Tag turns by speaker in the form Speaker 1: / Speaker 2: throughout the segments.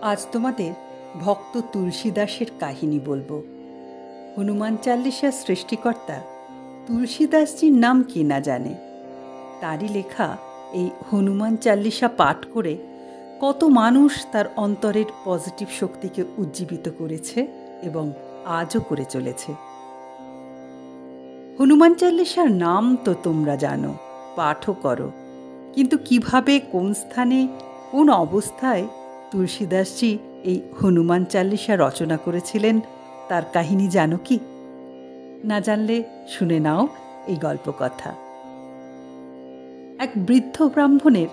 Speaker 1: আজ তোমাদের ভক্ত তুলসীদাসের কাহিনী বলবো। হনুমান চাল্লিশার সৃষ্টিকর্তা তুলসীদাসজির নাম কে না জানে। তারই লেখা এই হনুমান চাল্লিশা পাঠ করে কত মানুষ তার অন্তরের পজিটিভ শক্তিকে উজ্জীবিত করেছে এবং আজও করে চলেছে। হনুমান চাল্লিশার নাম তো তোমরা জানো, পাঠও করো, কিন্তু কিভাবে, কোন স্থানে, কোন অবস্থায় তুলসীদাসজি এই হনুমান চাল্লিশা রচনা করেছিলেন তার কাহিনী জানো কি? না জানলে শুনে নাও এই গল্প কথা। এক বৃদ্ধ ব্রাহ্মণের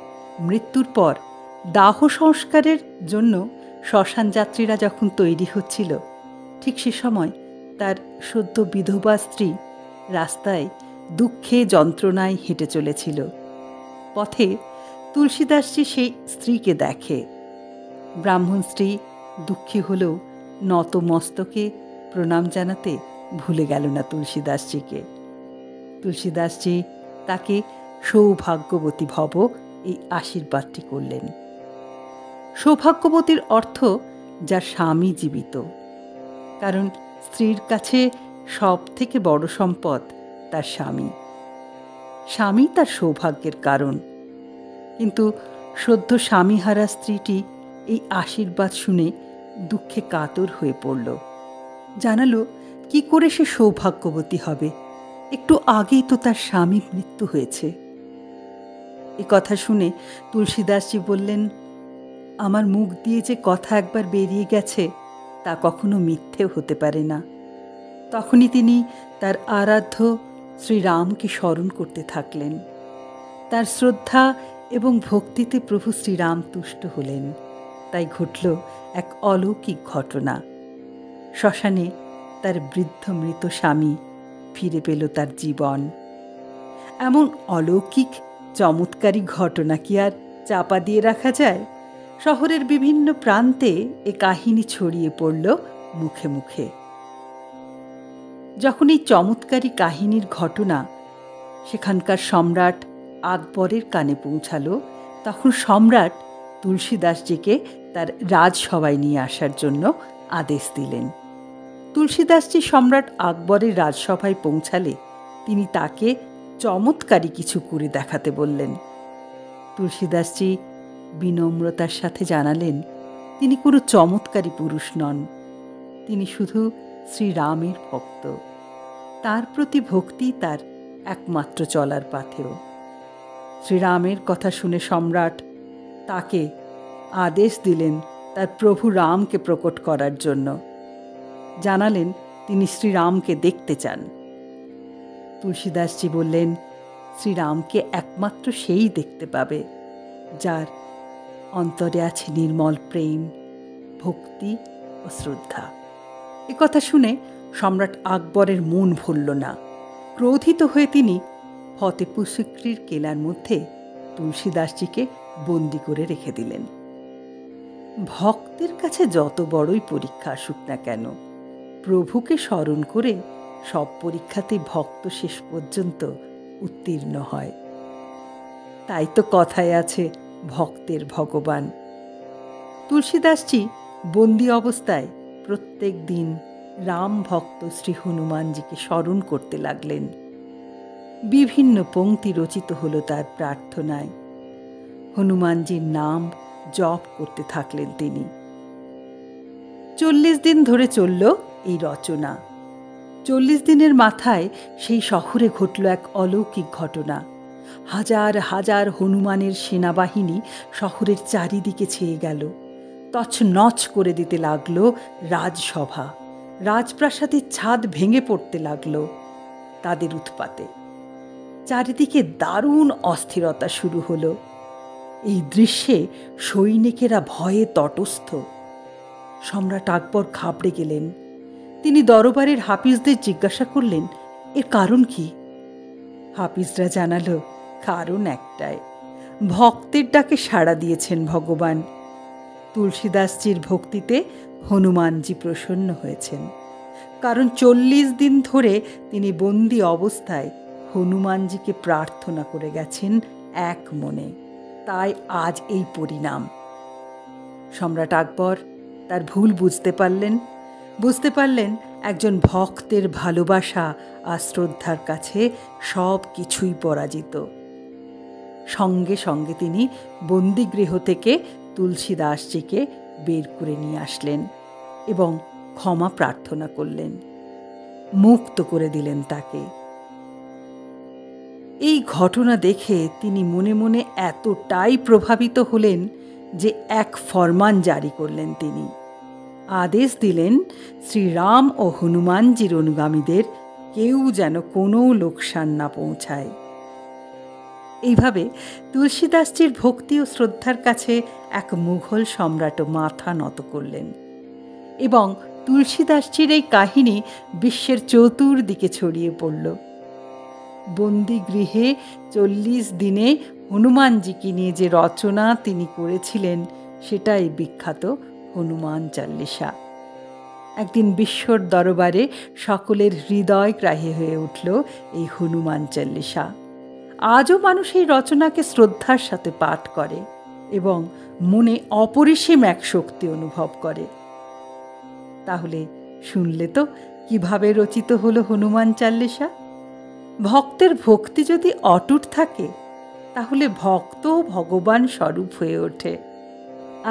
Speaker 1: মৃত্যুর পর দাহ সংস্কারের জন্য শ্মশান যাত্রীরা যখন তৈরি হচ্ছিল, ঠিক সে সময় তার সদ্য বিধবা স্ত্রী রাস্তায় দুঃখে যন্ত্রণায় হেঁটে চলেছিল। পথে তুলসীদাসজি সেই স্ত্রীকে দেখে। ব্রাহ্মণ স্ত্রী দুঃখী হলেও নত মস্তকে প্রণাম জানাতে ভুলে গেল না তুলসীদাসজিকে। তুলসীদাসজি তাকে সৌভাগ্যবতী ভব এই আশীর্বাদটি করলেন। সৌভাগ্যবতীর অর্থ যার স্বামী জীবিত, কারণ স্ত্রীর কাছে সব থেকে বড় সম্পদ তার স্বামী। স্বামী তার সৌভাগ্যের কারণ। কিন্তু সদ্য স্বামীহারা স্ত্রীটি এই আশীর্বাদ শুনে দুঃখে কাতর হয়ে পড়ল। জানালো কি করে সে সৌভাগ্যবতী হবে, একটু আগেই তো তার স্বামীর মৃত্যু হয়েছে। এ কথা শুনে তুলসীদাসজি বললেন, আমার মুখ দিয়ে যে কথা একবার বেরিয়ে গেছে তা কখনো মিথ্যে হতে পারে না। তখনই তিনি তার আরাধ্য শ্রীরামকে স্মরণ করতে থাকলেন। তার শ্রদ্ধা এবং ভক্তিতে প্রভু শ্রীরাম তুষ্ট হলেন। তাই ঘটল এক অলৌকিক ঘটনা। শ্মশানে তার বৃদ্ধ মৃত স্বামী ফিরে পেল তার জীবন। এমন অলৌকিক চমৎকারী ঘটনা কি আর চাপা দিয়ে রাখা যায়? শহরের বিভিন্ন প্রান্তে এ কাহিনী ছড়িয়ে পড়ল মুখে মুখে। যখন এই চমৎকারী কাহিনীর ঘটনা সেখানকার সম্রাট আকবরের কানে পৌঁছালো, তখন সম্রাট তুলসীদাসজিকে তার রাজসভায় নিয়ে আসার জন্য আদেশ দিলেন। তুলসীদাসজি সম্রাট আকবরের রাজসভায় পৌঁছালে তিনি তাকে চমৎকারী কিছু করে দেখাতে বললেন। তুলসীদাসজি বিনম্রতার সাথে জানালেন তিনি কোনো চমৎকারী পুরুষ নন, তিনি শুধু শ্রীরামের ভক্ত। তার প্রতি ভক্তি তার একমাত্র চলার পাথেয়। শ্রীরামের কথা শুনে সম্রাট তাকে আদেশ দিলেন তার প্রভু রামকে প্রকট করার জন্য। জানালেন তিনি শ্রীরামকে দেখতে চান। তুলসীদাসজি বললেন, শ্রীরামকে একমাত্র সেই দেখতে পাবে যার অন্তরে আছে নির্মল প্রেম, ভক্তি ও শ্রদ্ধা। এ কথা শুনে সম্রাট আকবরের মন ভরল না। ক্রোধিত হয়ে তিনি ফতেপুর সিক্রির কেলার মধ্যে তুলসীদাসজিকে বন্দি করে রেখে দিলেন। ভক্তের কাছে যত বড়ই পরীক্ষা আসুক না কেন, প্রভুকে স্মরণ করে সব পরীক্ষাতে ভক্ত শেষ পর্যন্ত উত্তীর্ণ হয়। তাই তো কথায় আছে ভক্তের ভগবান। তুলসীদাসজি বন্দি অবস্থায় প্রত্যেক দিন রাম ভক্ত শ্রী হনুমানজিকে স্মরণ করতে লাগলেন। বিভিন্ন পংক্তি রচিত হল তার প্রার্থনায়। হনুমানজির নাম জপ করতে থাকলেন তিনি। 40 দিন ধরে চলল এই রচনা। 40 দিনের মাথায় সেই শহরে ঘটল এক অলৌকিক ঘটনা। হাজার হাজার হনুমানের সেনাবাহিনী শহরের চারিদিকে ছেয়ে গেল। তছনছ করে দিতে লাগল রাজসভা। রাজপ্রাসাদের ছাদ ভেঙে পড়তে লাগল তাদের উৎপাতে। চারিদিকে দারুণ অস্থিরতা শুরু হলো। এই দৃশ্যে সৈনিকেরা ভয়ে তটস্থ। সম্রাট আকবর ঘাবড়ে গেলেন। তিনি দরবারের হাফিজদের জিজ্ঞাসা করলেন, এর কারণ কি? হাফিজরা জানালো, কারণ একটাই, ভক্তের ডাকে সাড়া দিয়েছেন ভগবান। তুলসীদাসজির ভক্তিতে হনুমানজি প্রসন্ন হয়েছেন, কারণ 40 দিন ধরে তিনি বন্দি অবস্থায় হনুমানজিকে প্রার্থনা করে গেছেন এক মনে। তাই আজ এই পরিণাম। সম্রাট আকবর তার ভুল বুঝতে পারলেন একজন ভক্তের ভালোবাসা আর শ্রদ্ধার কাছে সব কিছুই পরাজিত। সঙ্গে সঙ্গে তিনি বন্দিগৃহ থেকে তুলসীদাসজিকে বের করে নিয়ে আসলেন এবং ক্ষমা প্রার্থনা করলেন, মুক্ত করে দিলেন তাকে। এই ঘটনা দেখে তিনি মনে মনে এতটাই প্রভাবিত হলেন যে এক ফরমান জারি করলেন। তিনি আদেশ দিলেন শ্রীরাম ও হনুমানজির অনুগামীদের কেউ যেন কোনো লোকসান না পৌঁছায়। এইভাবে তুলসীদাসজির ভক্তি ও শ্রদ্ধার কাছে এক মুঘল সম্রাটও মাথা নত করলেন এবং তুলসীদাসজির এই কাহিনী বিশ্বের চতুর্দিকে ছড়িয়ে পড়ল। বন্দিগৃহে 40 দিনে হনুমানজিকে নিয়ে যে রচনা তিনি করেছিলেন সেটাই বিখ্যাত হনুমান চল্লিশা। একদিন বিশ্বর দরবারে সকলের হৃদয় গ্রাহী হয়ে উঠল এই হনুমান চল্লিশা। আজও মানুষ এই রচনাকে শ্রদ্ধার সাথে পাঠ করে এবং মনে অপরিসীম এক শক্তি অনুভব করে। তাহলে শুনলে তো কিভাবে রচিত হলো হনুমান চল্লিশা। ভক্তের ভক্তি যদি অটুট থাকে তাহলে ভক্ত ভগবান স্বরূপ হয়ে ওঠে,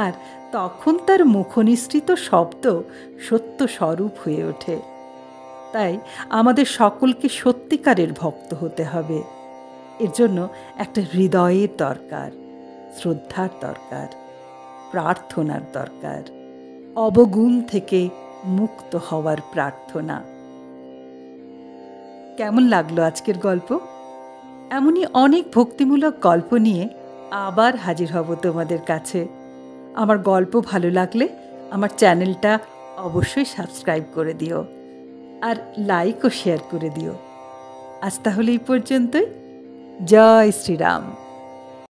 Speaker 1: আর তখন তার মুখনিসৃত শব্দ সত্য স্বরূপ হয়ে ওঠে। তাই আমাদের সকলকে সত্যিকারের ভক্ত হতে হবে। এর জন্য একটা হৃদয়ের দরকার, শ্রদ্ধার দরকার, প্রার্থনার দরকার, অবগুণ থেকে মুক্ত হওয়ার প্রার্থনা। কেমন লাগলো আজকের গল্প? এমনই অনেক ভক্তিমূলক গল্প নিয়ে আবার হাজির হব তোমাদের কাছে। আমার গল্প ভালো লাগলে আমার চ্যানেলটা অবশ্যই সাবস্ক্রাইব করে দিও আর লাইক ও শেয়ার করে দিও। আজ তাহলে এই পর্যন্তই। জয় শ্রীরাম।